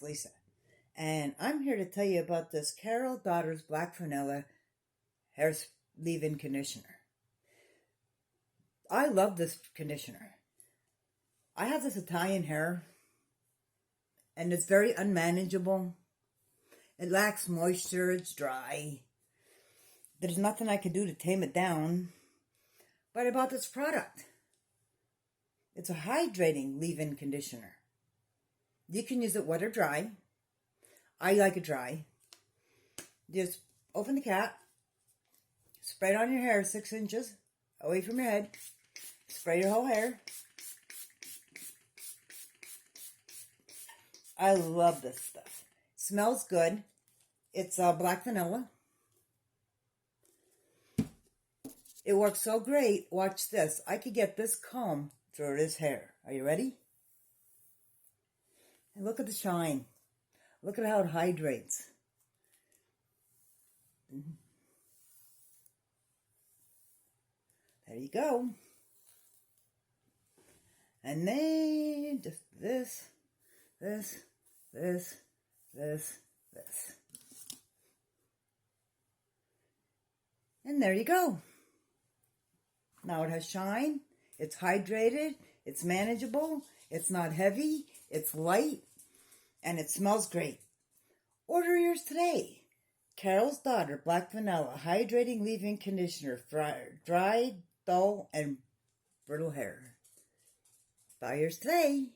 Lisa, and I'm here to tell you about this Carol Daughters Black Vanilla Hair Leave-In Conditioner. I love this conditioner. I have this Italian hair, and it's very unmanageable. It lacks moisture, it's dry. There's nothing I can do to tame it down, but I bought this product. It's a hydrating leave-in conditioner. You can use it wet or dry. I like it dry. Just open the cap, spray it on your hair 6 inches away from your head, spray your whole hair. I love this stuff. It smells good. It's black vanilla. It works so great. Watch this. I could get this comb through this hair. Are you ready? And look at the shine. Look at how it hydrates. There you go. And then just this. And there you go. Now it has shine, it's hydrated, it's manageable, it's not heavy, it's light, and it smells great. Order yours today. Carol's Daughter Black Vanilla Hydrating Leave-In Conditioner for dry, dull, and brittle hair. Buy yours today.